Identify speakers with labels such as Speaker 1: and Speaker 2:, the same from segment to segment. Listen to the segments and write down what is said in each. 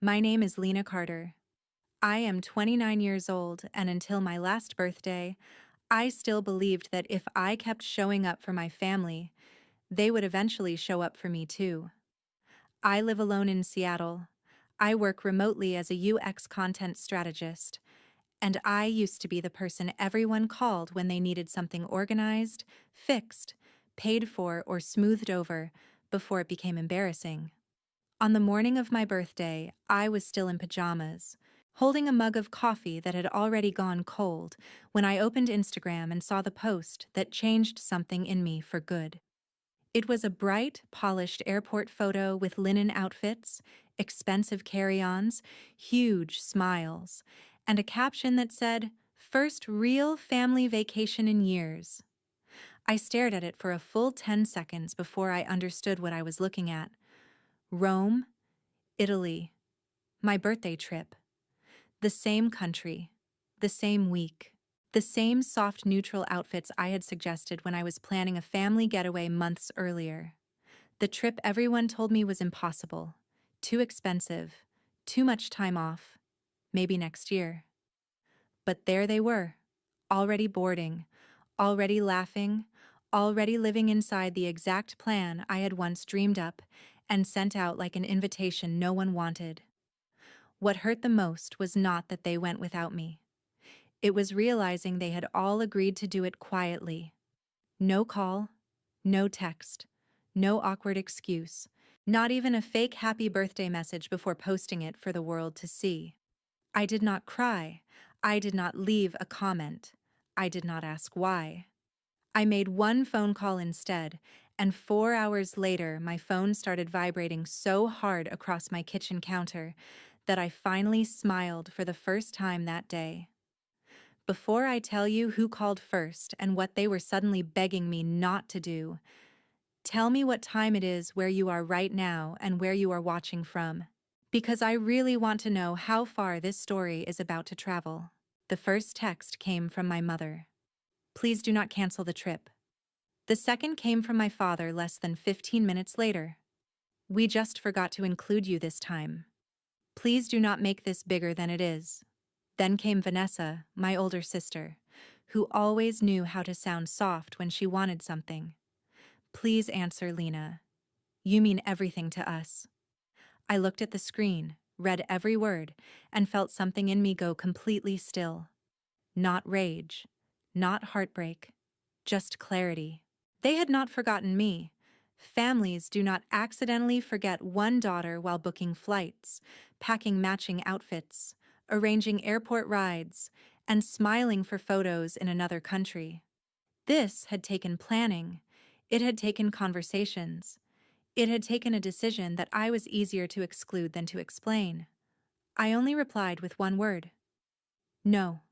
Speaker 1: My name is Lena Carter. I am 29 years old, and until my last birthday, I still believed that if I kept showing up for my family, they would eventually show up for me too. I live alone in Seattle. I work remotely as a UX content strategist, and I used to be the person everyone called when they needed something organized, fixed, paid for, or smoothed over before it became embarrassing. On the morning of my birthday, I was still in pajamas, holding a mug of coffee that had already gone cold when I opened Instagram and saw the post that changed something in me for good. It was a bright, polished airport photo with linen outfits, expensive carry-ons, huge smiles, and a caption that said, "First real family vacation in years." I stared at it for a full 10 seconds before I understood what I was looking at. Rome, Italy, my birthday trip. The same country, the same week, the same soft neutral outfits I had suggested when I was planning a family getaway months earlier. The trip everyone told me was impossible, too expensive, too much time off, maybe next year. But there they were, already boarding, already laughing, already living inside the exact plan I had once dreamed up and sent out like an invitation no one wanted. What hurt the most was not that they went without me. It was realizing they had all agreed to do it quietly. No call, no text, no awkward excuse, not even a fake happy birthday message before posting it for the world to see. I did not cry. I did not leave a comment. I did not ask why. I made one phone call instead, and 4 hours later my phone started vibrating so hard across my kitchen counter that I finally smiled for the first time that day. Before I tell you who called first and what they were suddenly begging me not to do, tell me what time it is where you are right now and where you are watching from, because I really want to know how far this story is about to travel. The first text came from my mother. "Please do not cancel the trip." The second came from my father less than 15 minutes later. "We just forgot to include you this time. Please do not make this bigger than it is." Then came Vanessa, my older sister, who always knew how to sound soft when she wanted something. "Please answer, Lena. You mean everything to us." I looked at the screen, read every word, and felt something in me go completely still. Not rage, not heartbreak, just clarity. They had not forgotten me. Families do not accidentally forget one daughter while booking flights, packing matching outfits, arranging airport rides, and smiling for photos in another country. This had taken planning. It had taken conversations. It had taken a decision that I was easier to exclude than to explain. I only replied with one word: no.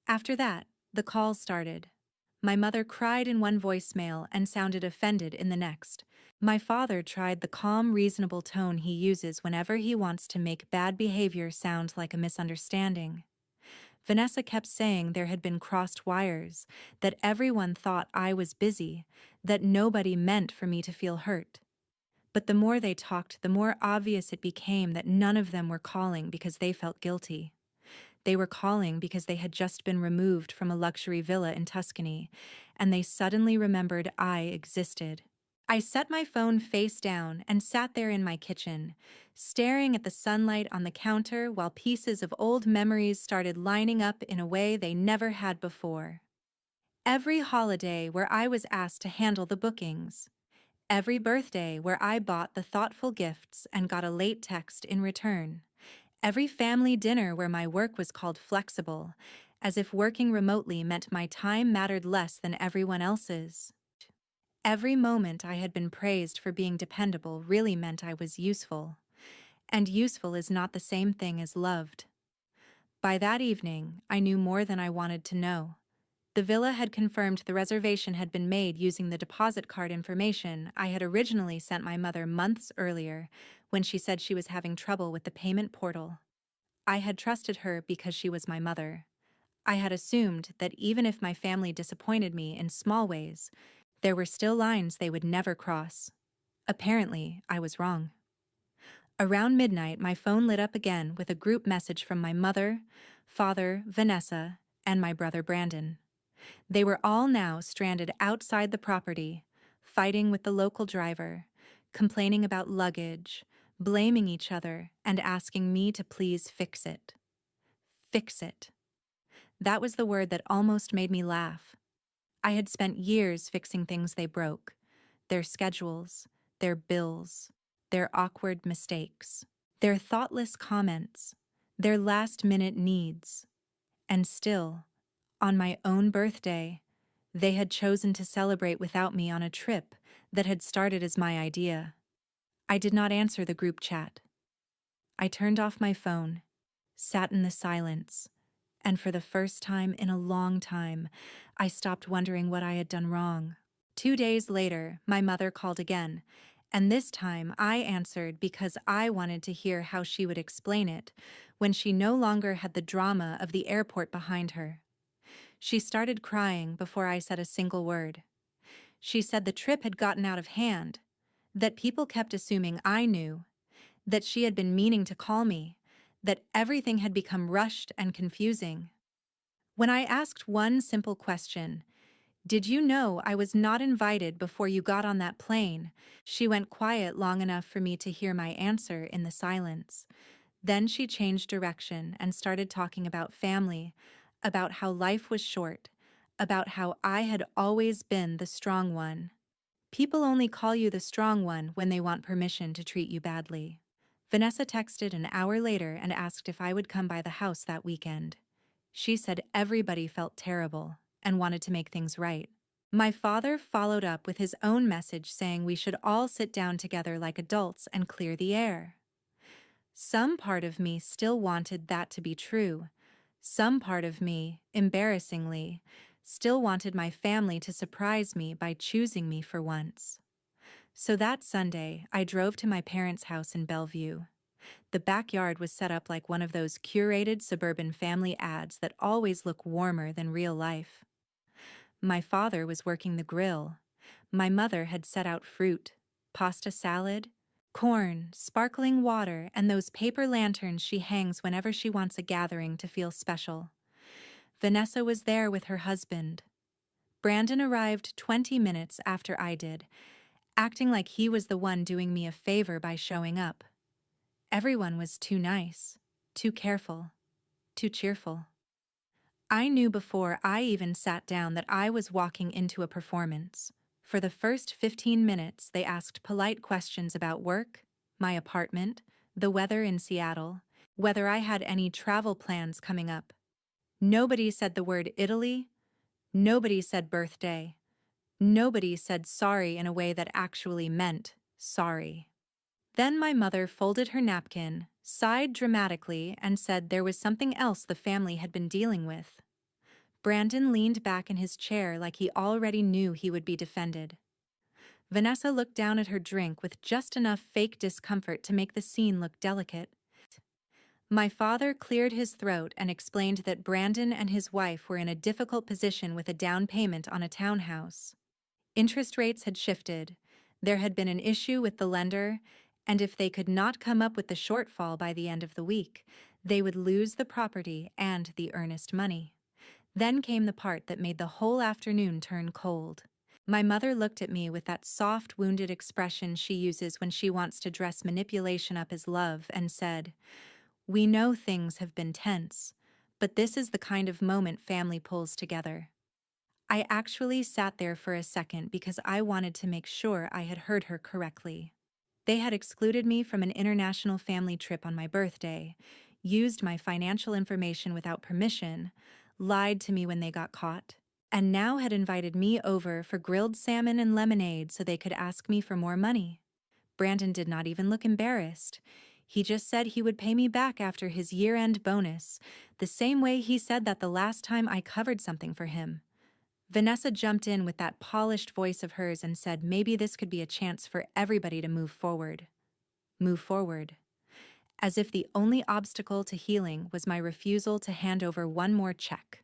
Speaker 1: After that, the call started. My mother cried in one voicemail and sounded offended in the next. My father tried the calm, reasonable tone he uses whenever he wants to make bad behavior sound like a misunderstanding. Vanessa kept saying there had been crossed wires, that everyone thought I was busy, that nobody meant for me to feel hurt. But the more they talked, the more obvious it became that none of them were calling because they felt guilty. They were calling because they had just been removed from a luxury villa in Tuscany, and they suddenly remembered I existed. I set my phone face down and sat there in my kitchen, staring at the sunlight on the counter while pieces of old memories started lining up in a way they never had before. Every holiday where I was asked to handle the bookings. Every birthday where I bought the thoughtful gifts and got a late text in return. Every family dinner where my work was called flexible, as if working remotely meant my time mattered less than everyone else's. Every moment I had been praised for being dependable really meant I was useful. And useful is not the same thing as loved. By that evening, I knew more than I wanted to know. The villa had confirmed the reservation had been made using the deposit card information I had originally sent my mother months earlier when she said she was having trouble with the payment portal. I had trusted her because she was my mother. I had assumed that even if my family disappointed me in small ways, there were still lines they would never cross. Apparently, I was wrong. Around midnight, my phone lit up again with a group message from my mother, father, Vanessa, and my brother Brandon. They were all now stranded outside the property, fighting with the local driver, complaining about luggage, blaming each other, and asking me to please fix it. Fix it. That was the word that almost made me laugh. I had spent years fixing things they broke, their schedules, their bills, their awkward mistakes, their thoughtless comments, their last-minute needs. And still, on my own birthday, they had chosen to celebrate without me on a trip that had started as my idea. I did not answer the group chat. I turned off my phone, sat in the silence, and for the first time in a long time, I stopped wondering what I had done wrong. 2 days later, my mother called again, and this time I answered because I wanted to hear how she would explain it when she no longer had the drama of the airport behind her. She started crying before I said a single word. She said the trip had gotten out of hand, that people kept assuming I knew, that she had been meaning to call me, that everything had become rushed and confusing. When I asked one simple question, "Did you know I was not invited before you got on that plane?" she went quiet long enough for me to hear my answer in the silence. Then she changed direction and started talking about family, about how life was short, about how I had always been the strong one. People only call you the strong one when they want permission to treat you badly. Vanessa texted an hour later and asked if I would come by the house that weekend. She said everybody felt terrible and wanted to make things right. My father followed up with his own message saying we should all sit down together like adults and clear the air. Some part of me still wanted that to be true. Some part of me, embarrassingly, still wanted my family to surprise me by choosing me for once. So that Sunday, I drove to my parents' house in Bellevue. The backyard was set up like one of those curated suburban family ads that always look warmer than real life. My father was working the grill. My mother had set out fruit, pasta salad, corn, sparkling water, and those paper lanterns she hangs whenever she wants a gathering to feel special. Vanessa was there with her husband. Brandon arrived 20 minutes after I did, acting like he was the one doing me a favor by showing up. Everyone was too nice, too careful, too cheerful. I knew before I even sat down that I was walking into a performance. For the first 15 minutes, they asked polite questions about work, my apartment, the weather in Seattle, whether I had any travel plans coming up. Nobody said the word Italy. Nobody said birthday. Nobody said sorry in a way that actually meant sorry. Then my mother folded her napkin, sighed dramatically, and said there was something else the family had been dealing with. Brandon leaned back in his chair like he already knew he would be defended. Vanessa looked down at her drink with just enough fake discomfort to make the scene look delicate. My father cleared his throat and explained that Brandon and his wife were in a difficult position with a down payment on a townhouse. Interest rates had shifted, there had been an issue with the lender, and if they could not come up with the shortfall by the end of the week, they would lose the property and the earnest money. Then came the part that made the whole afternoon turn cold. My mother looked at me with that soft, wounded expression she uses when she wants to dress manipulation up as love and said, "We know things have been tense, but this is the kind of moment family pulls together." I actually sat there for a second because I wanted to make sure I had heard her correctly. They had excluded me from an international family trip on my birthday, used my financial information without permission, lied to me when they got caught, and now had invited me over for grilled salmon and lemonade so they could ask me for more money. Brandon did not even look embarrassed. He just said he would pay me back after his year-end bonus, the same way he said that the last time I covered something for him. Vanessa jumped in with that polished voice of hers and said maybe this could be a chance for everybody to move forward. Move forward. As if the only obstacle to healing was my refusal to hand over one more check.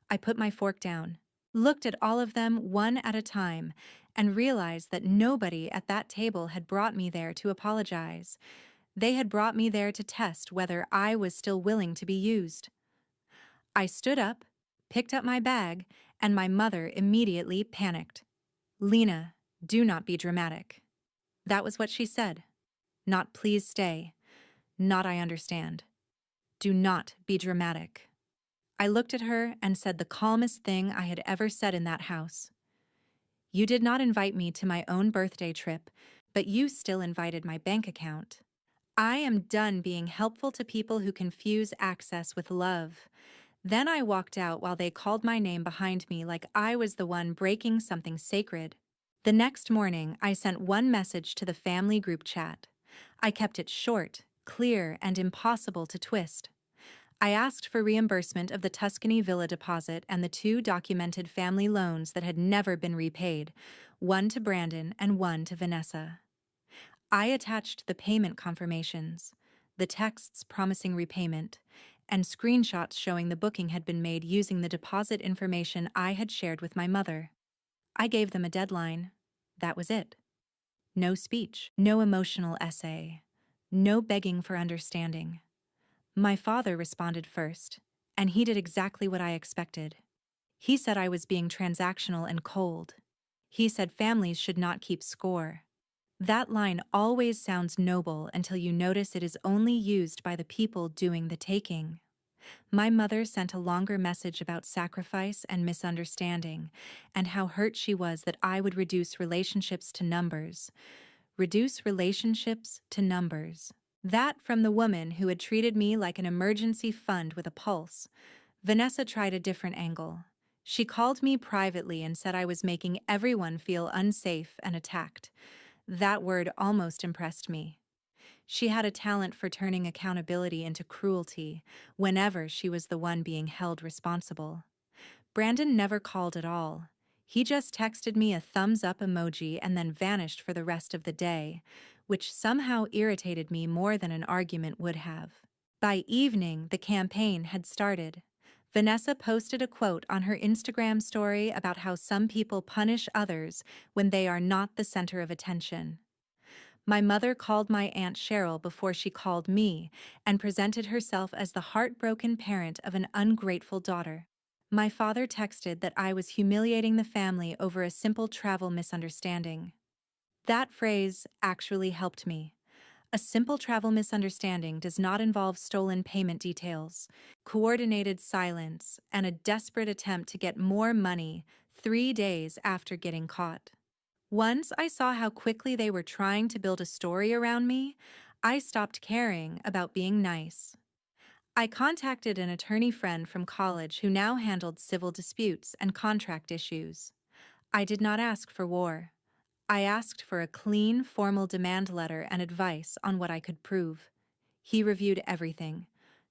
Speaker 1: I put my fork down, looked at all of them one at a time, and realized that nobody at that table had brought me there to apologize. They had brought me there to test whether I was still willing to be used. I stood up, picked up my bag, and my mother immediately panicked. "Lena, do not be dramatic." That was what she said. Not "please stay," not "I understand." Do not be dramatic. I looked at her and said the calmest thing I had ever said in that house. "You did not invite me to my own birthday trip, but you still invited my bank account. I am done being helpful to people who confuse access with love." Then I walked out while they called my name behind me like I was the one breaking something sacred. The next morning, I sent one message to the family group chat. I kept it short, clear, and impossible to twist. I asked for reimbursement of the Tuscany villa deposit and the 2 documented family loans that had never been repaid, one to Brandon and one to Vanessa. I attached the payment confirmations, the texts promising repayment, and screenshots showing the booking had been made using the deposit information I had shared with my mother. I gave them a deadline. That was it. No speech, no emotional essay, no begging for understanding. My father responded first, and he did exactly what I expected. He said I was being transactional and cold. He said families should not keep score. That line always sounds noble until you notice it is only used by the people doing the taking. My mother sent a longer message about sacrifice and misunderstanding, and how hurt she was that I would reduce relationships to numbers. Reduce relationships to numbers. That from the woman who had treated me like an emergency fund with a pulse. Vanessa tried a different angle. She called me privately and said I was making everyone feel unsafe and attacked. That word almost impressed me. She had a talent for turning accountability into cruelty whenever she was the one being held responsible. Brandon never called at all. He just texted me a thumbs-up emoji and then vanished for the rest of the day, which somehow irritated me more than an argument would have. By evening, the campaign had started. Vanessa posted a quote on her Instagram story about how some people punish others when they are not the center of attention. My mother called my Aunt Cheryl before she called me and presented herself as the heartbroken parent of an ungrateful daughter. My father texted that I was humiliating the family over a simple travel misunderstanding. That phrase actually helped me. A simple travel misunderstanding does not involve stolen payment details, coordinated silence, and a desperate attempt to get more money 3 days after getting caught. Once I saw how quickly they were trying to build a story around me, I stopped caring about being nice. I contacted an attorney friend from college who now handled civil disputes and contract issues. I did not ask for war. I asked for a clean, formal demand letter and advice on what I could prove. He reviewed everything,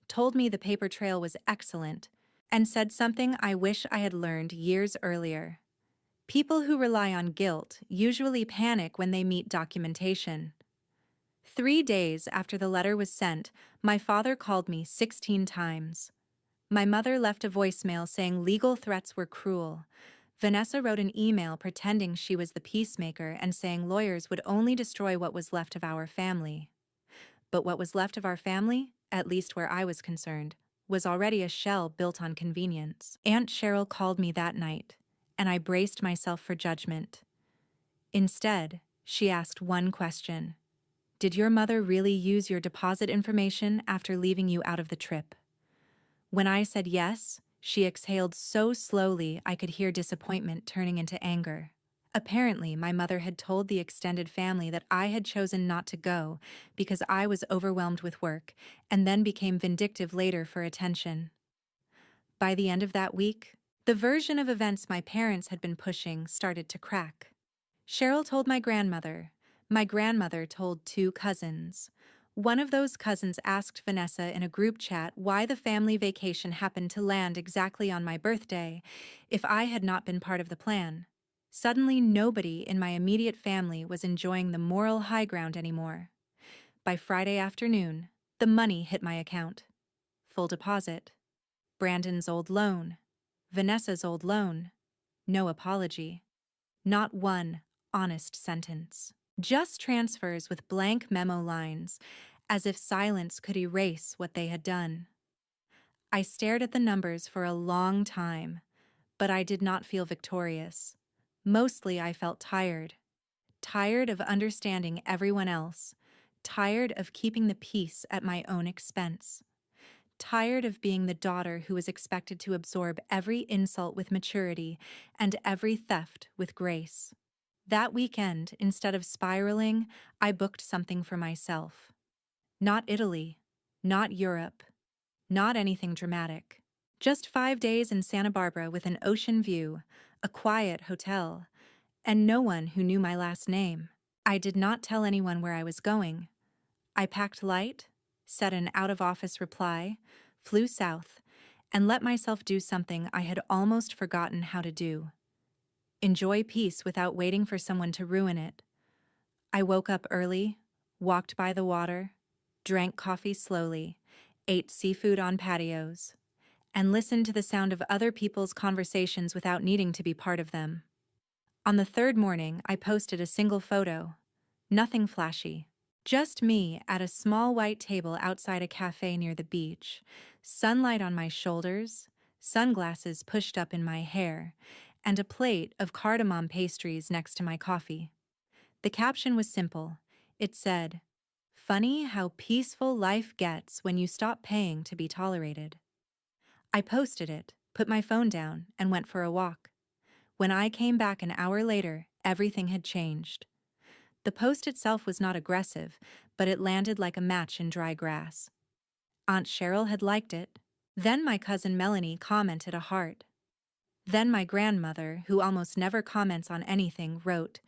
Speaker 1: told me the paper trail was excellent, and said something I wish I had learned years earlier. People who rely on guilt usually panic when they meet documentation. 3 days after the letter was sent, my father called me 16 times. My mother left a voicemail saying legal threats were cruel. Vanessa wrote an email pretending she was the peacemaker and saying lawyers would only destroy what was left of our family. But what was left of our family, at least where I was concerned, was already a shell built on convenience. Aunt Cheryl called me that night, and I braced myself for judgment. Instead, she asked one question. Did your mother really use your deposit information after leaving you out of the trip? When I said yes, she exhaled so slowly I could hear disappointment turning into anger. Apparently, my mother had told the extended family that I had chosen not to go because I was overwhelmed with work, and then became vindictive later for attention. By the end of that week, the version of events my parents had been pushing started to crack. Cheryl told my grandmother. My grandmother told 2 cousins. One of those cousins asked Vanessa in a group chat why the family vacation happened to land exactly on my birthday, if I had not been part of the plan. Suddenly, nobody in my immediate family was enjoying the moral high ground anymore. By Friday afternoon, the money hit my account. Full deposit. Brandon's old loan. Vanessa's old loan. No apology. Not one honest sentence. Just transfers with blank memo lines. as if silence could erase what they had done. I stared at the numbers for a long time, but I did not feel victorious. Mostly I felt tired. Tired of understanding everyone else. Tired of keeping the peace at my own expense. Tired of being the daughter who was expected to absorb every insult with maturity and every theft with grace. That weekend, instead of spiraling, I booked something for myself. Not Italy, not Europe, not anything dramatic. Just 5 days in Santa Barbara with an ocean view, a quiet hotel, and no one who knew my last name. I did not tell anyone where I was going. I packed light, said an out-of-office reply, flew south, and let myself do something I had almost forgotten how to do. Enjoy peace without waiting for someone to ruin it. I woke up early, walked by the water, drank coffee slowly, ate seafood on patios, and listened to the sound of other people's conversations without needing to be part of them. On the third morning, I posted a single photo. Nothing flashy. Just me at a small white table outside a cafe near the beach, sunlight on my shoulders, sunglasses pushed up in my hair, and a plate of cardamom pastries next to my coffee. The caption was simple. It said, "Funny how peaceful life gets when you stop paying to be tolerated." I posted it, put my phone down, and went for a walk. When I came back an hour later, everything had changed. The post itself was not aggressive, but it landed like a match in dry grass. Aunt Cheryl had liked it. Then my cousin Melanie commented a heart. Then my grandmother, who almost never comments on anything, wrote,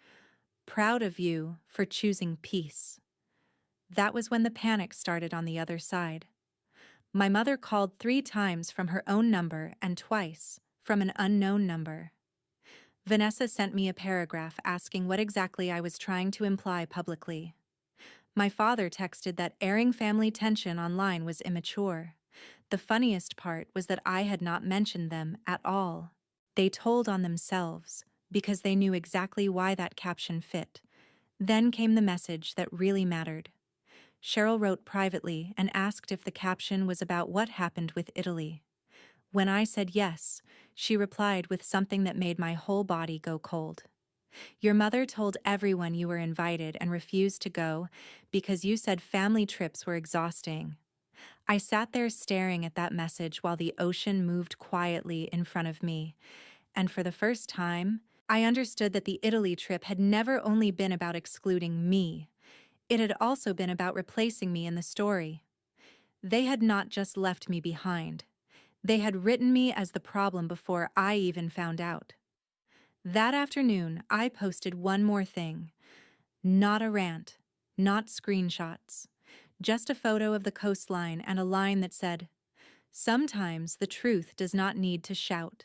Speaker 1: "Proud of you for choosing peace." That was when the panic started on the other side. My mother called 3 times from her own number and twice from an unknown number. Vanessa sent me a paragraph asking what exactly I was trying to imply publicly. My father texted that airing family tension online was immature. The funniest part was that I had not mentioned them at all. They told on themselves, because they knew exactly why that caption fit. Then came the message that really mattered. Cheryl wrote privately and asked if the caption was about what happened with Italy. When I said yes, she replied with something that made my whole body go cold. "Your mother told everyone you were invited and refused to go because you said family trips were exhausting." I sat there staring at that message while the ocean moved quietly in front of me, and for the first time, I understood that the Italy trip had never only been about excluding me. It had also been about replacing me in the story. They had not just left me behind. They had written me as the problem before I even found out. That afternoon, I posted one more thing. Not a rant, not screenshots, just a photo of the coastline and a line that said, "Sometimes the truth does not need to shout.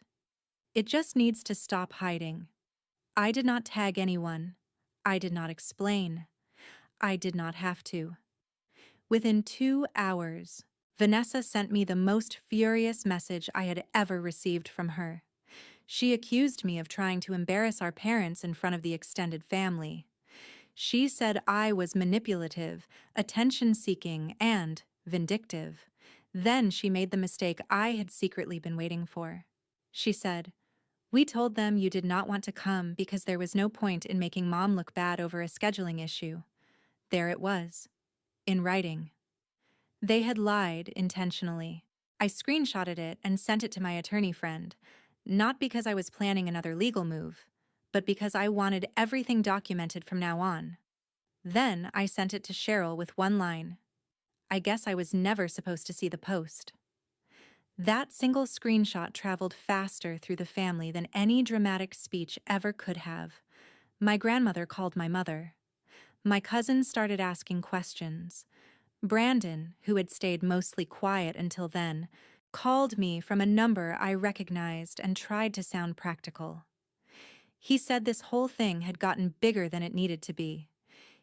Speaker 1: It just needs to stop hiding." I did not tag anyone. I did not explain. I did not have to. Within 2 hours, Vanessa sent me the most furious message I had ever received from her. She accused me of trying to embarrass our parents in front of the extended family. She said I was manipulative, attention-seeking, and vindictive. Then she made the mistake I had secretly been waiting for. She said, "We told them you did not want to come because there was no point in making Mom look bad over a scheduling issue." There it was, in writing. They had lied intentionally. I screenshotted it and sent it to my attorney friend, not because I was planning another legal move, but because I wanted everything documented from now on. Then I sent it to Cheryl with one line. I guess I was never supposed to see the post. That single screenshot traveled faster through the family than any dramatic speech ever could have. My grandmother called my mother. My cousins started asking questions. Brandon, who had stayed mostly quiet until then, called me from a number I recognized and tried to sound practical. He said this whole thing had gotten bigger than it needed to be.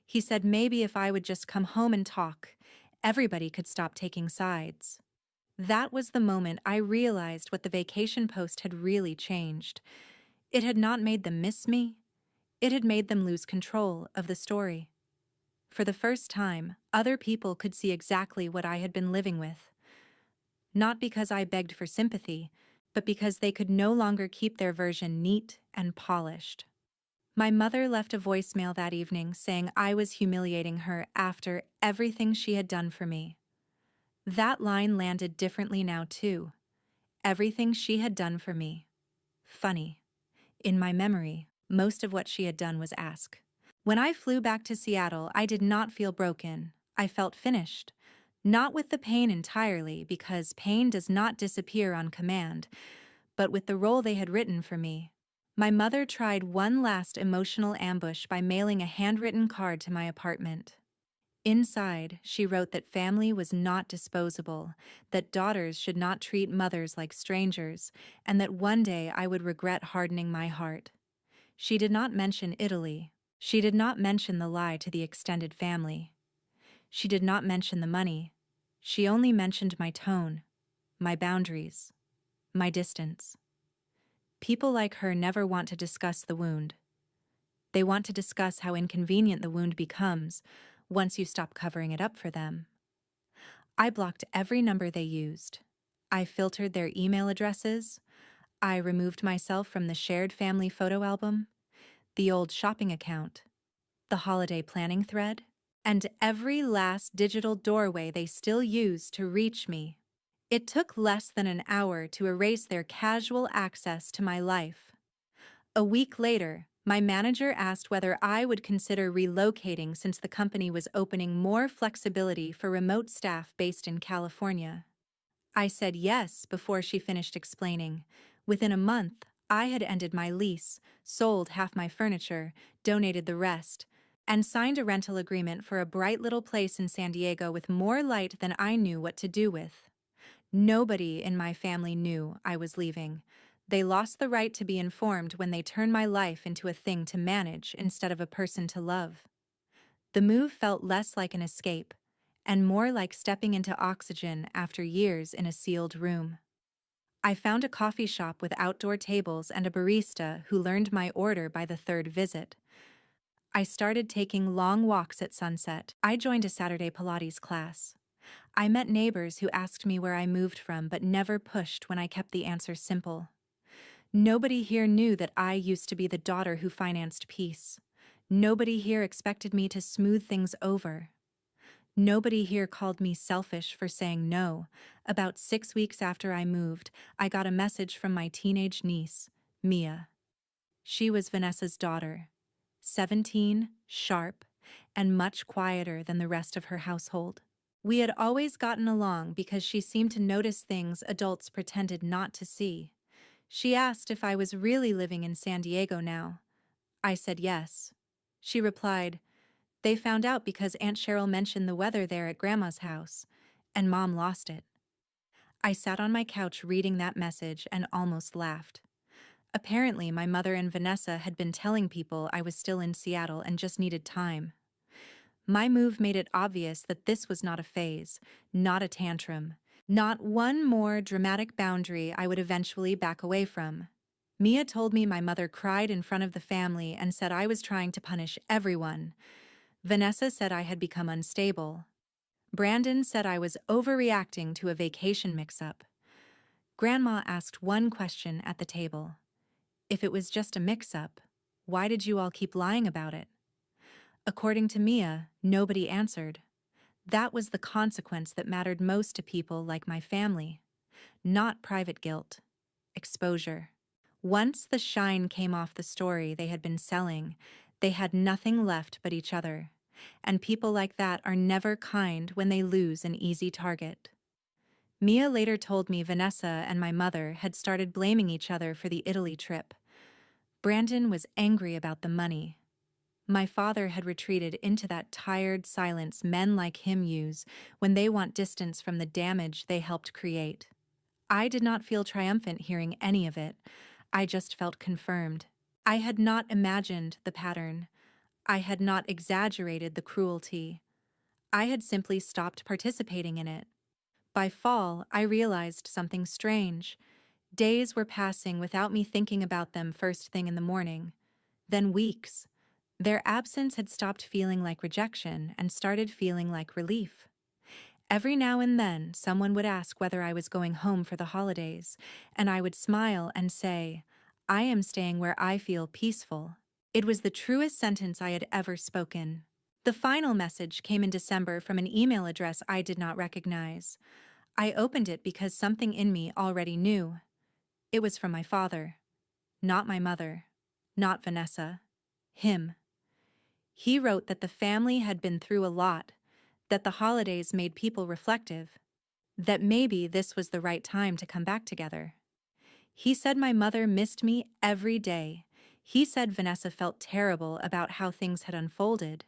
Speaker 1: He said maybe if I would just come home and talk, everybody could stop taking sides. That was the moment I realized what the vacation post had really changed. It had not made them miss me. It had made them lose control of the story. For the first time, other people could see exactly what I had been living with. Not because I begged for sympathy, but because they could no longer keep their version neat and polished. My mother left a voicemail that evening saying I was humiliating her after everything she had done for me. That line landed differently now, too. Everything she had done for me. Funny. In my memory, most of what she had done was ask. When I flew back to Seattle, I did not feel broken. I felt finished. Not with the pain entirely, because pain does not disappear on command, but with the role they had written for me. My mother tried one last emotional ambush by mailing a handwritten card to my apartment. Inside, she wrote that family was not disposable, that daughters should not treat mothers like strangers, and that one day I would regret hardening my heart. She did not mention Italy. She did not mention the lie to the extended family. She did not mention the money. She only mentioned my tone, my boundaries, my distance. People like her never want to discuss the wound. They want to discuss how inconvenient the wound becomes once you stop covering it up for them. I blocked every number they used. I filtered their email addresses. I removed myself from the shared family photo album, the old shopping account, the holiday planning thread, and every last digital doorway they still use to reach me. It took less than an hour to erase their casual access to my life. A week later, my manager asked whether I would consider relocating since the company was opening more flexibility for remote staff based in California. I said yes before she finished explaining. Within a month, I had ended my lease, sold half my furniture, donated the rest, and signed a rental agreement for a bright little place in San Diego with more light than I knew what to do with. Nobody in my family knew I was leaving. They lost the right to be informed when they turned my life into a thing to manage instead of a person to love. The move felt less like an escape, and more like stepping into oxygen after years in a sealed room. I found a coffee shop with outdoor tables and a barista who learned my order by the third visit. I started taking long walks at sunset. I joined a Saturday Pilates class. I met neighbors who asked me where I moved from but never pushed when I kept the answer simple. Nobody here knew that I used to be the daughter who financed peace. Nobody here expected me to smooth things over. Nobody here called me selfish for saying no. About 6 weeks after I moved, I got a message from my teenage niece, Mia. She was Vanessa's daughter, 17, sharp, and much quieter than the rest of her household. We had always gotten along because she seemed to notice things adults pretended not to see. She asked if I was really living in San Diego now. I said yes. She replied, "They found out because Aunt Cheryl mentioned the weather there at Grandma's house, and Mom lost it." I sat on my couch reading that message and almost laughed. Apparently, my mother and Vanessa had been telling people I was still in Seattle and just needed time. My move made it obvious that this was not a phase, not a tantrum, not one more dramatic boundary I would eventually back away from. Mia told me my mother cried in front of the family and said I was trying to punish everyone. Vanessa said I had become unstable. Brandon said I was overreacting to a vacation mix-up. Grandma asked one question at the table. If it was just a mix-up, why did you all keep lying about it? According to Mia, nobody answered. That was the consequence that mattered most to people like my family. Not private guilt. Exposure. Once the shine came off the story they had been selling, they had nothing left but each other. And people like that are never kind when they lose an easy target. Mia later told me Vanessa and my mother had started blaming each other for the Italy trip. Brandon was angry about the money. My father had retreated into that tired silence men like him use when they want distance from the damage they helped create. I did not feel triumphant hearing any of it. I just felt confirmed. I had not imagined the pattern. I had not exaggerated the cruelty. I had simply stopped participating in it. By fall, I realized something strange. Days were passing without me thinking about them first thing in the morning. Then weeks. Their absence had stopped feeling like rejection and started feeling like relief. Every now and then, someone would ask whether I was going home for the holidays, and I would smile and say, "I am staying where I feel peaceful." It was the truest sentence I had ever spoken. The final message came in December from an email address I did not recognize. I opened it because something in me already knew. It was from my father. Not my mother. Not Vanessa. Him. He wrote that the family had been through a lot, that the holidays made people reflective, that maybe this was the right time to come back together. He said my mother missed me every day. He said Vanessa felt terrible about how things had unfolded.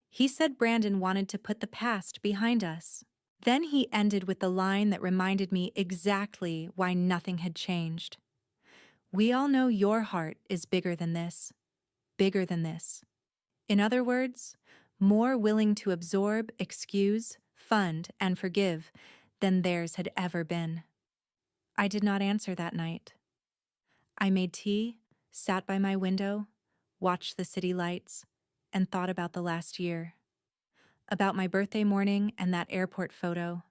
Speaker 1: He said Brandon wanted to put the past behind us. Then he ended with the line that reminded me exactly why nothing had changed. "We all know your heart is bigger than this. Bigger than this." In other words, more willing to absorb, excuse, fund, and forgive than theirs had ever been. I did not answer that night. I made tea, sat by my window, watched the city lights, and thought about the last year. About my birthday morning and that airport photo.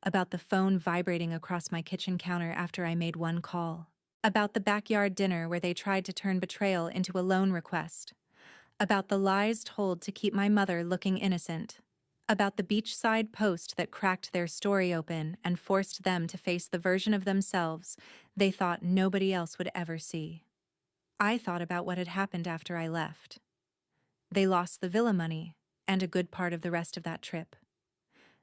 Speaker 1: About the phone vibrating across my kitchen counter after I made one call. About the backyard dinner where they tried to turn betrayal into a loan request. About the lies told to keep my mother looking innocent. About the beachside post that cracked their story open and forced them to face the version of themselves they thought nobody else would ever see. I thought about what had happened after I left. They lost the villa money and a good part of the rest of that trip.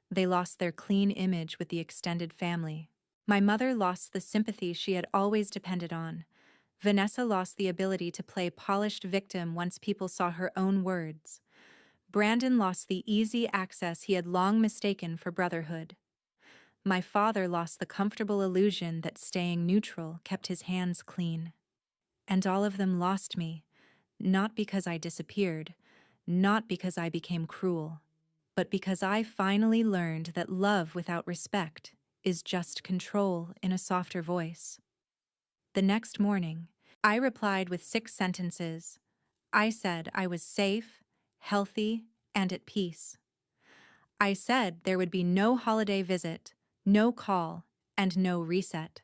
Speaker 1: They lost their clean image with the extended family. My mother lost the sympathy she had always depended on. Vanessa lost the ability to play polished victim once people saw her own words. Brandon lost the easy access he had long mistaken for brotherhood. My father lost the comfortable illusion that staying neutral kept his hands clean. And all of them lost me, not because I disappeared, not because I became cruel, but because I finally learned that love without respect is just control in a softer voice. The next morning, I replied with 6 sentences. I said I was safe, healthy, and at peace. I said there would be no holiday visit, no call, and no reset.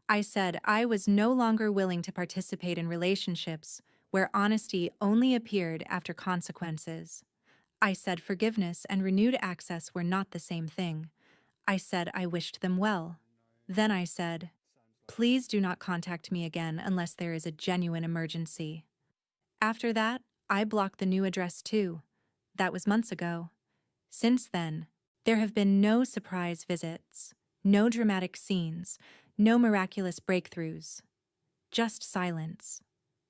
Speaker 1: I said I was no longer willing to participate in relationships where honesty only appeared after consequences. I said forgiveness and renewed access were not the same thing. I said I wished them well. Then I said, "Please do not contact me again unless there is a genuine emergency." After that, I blocked the new address too. That was months ago. Since then, there have been no surprise visits, no dramatic scenes, no miraculous breakthroughs. Just silence.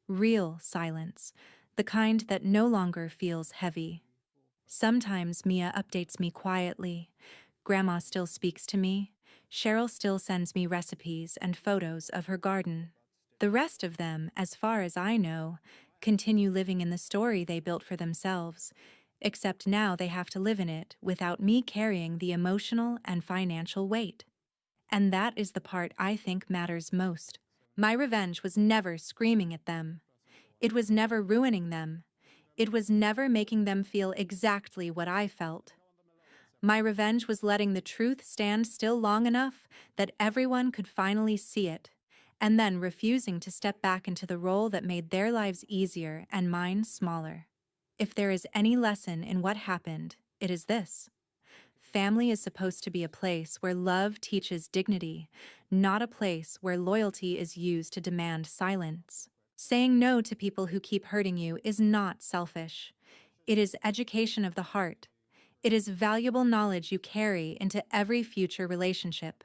Speaker 1: Real silence, the kind that no longer feels heavy. Sometimes Mia updates me quietly. Grandma still speaks to me. Cheryl still sends me recipes and photos of her garden. The rest of them, as far as I know, continue living in the story they built for themselves, except now they have to live in it without me carrying the emotional and financial weight. And that is the part I think matters most. My revenge was never screaming at them. It was never ruining them. It was never making them feel exactly what I felt. My revenge was letting the truth stand still long enough that everyone could finally see it, and then refusing to step back into the role that made their lives easier and mine smaller. If there is any lesson in what happened, it is this. Family is supposed to be a place where love teaches dignity, not a place where loyalty is used to demand silence. Saying no to people who keep hurting you is not selfish. It is education of the heart. It is valuable knowledge you carry into every future relationship.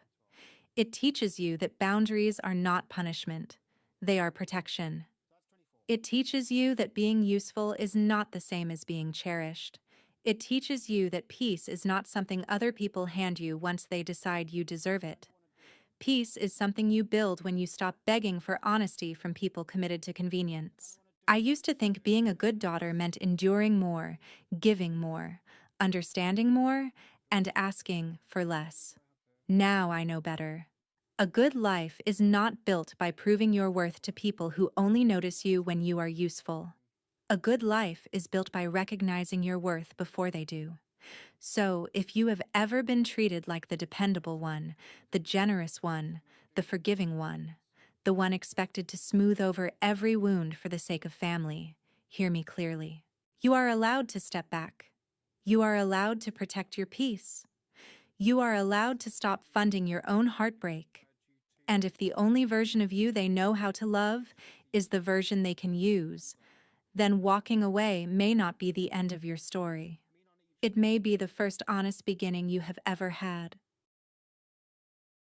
Speaker 1: It teaches you that boundaries are not punishment. They are protection. It teaches you that being useful is not the same as being cherished. It teaches you that peace is not something other people hand you once they decide you deserve it. Peace is something you build when you stop begging for honesty from people committed to convenience. I used to think being a good daughter meant enduring more, giving more, understanding more, and asking for less. Now I know better. A good life is not built by proving your worth to people who only notice you when you are useful. A good life is built by recognizing your worth before they do. So, if you have ever been treated like the dependable one, the generous one, the forgiving one, the one expected to smooth over every wound for the sake of family, hear me clearly. You are allowed to step back. You are allowed to protect your peace. You are allowed to stop funding your own heartbreak. And if the only version of you they know how to love is the version they can use, then walking away may not be the end of your story. It may be the first honest beginning you have ever had.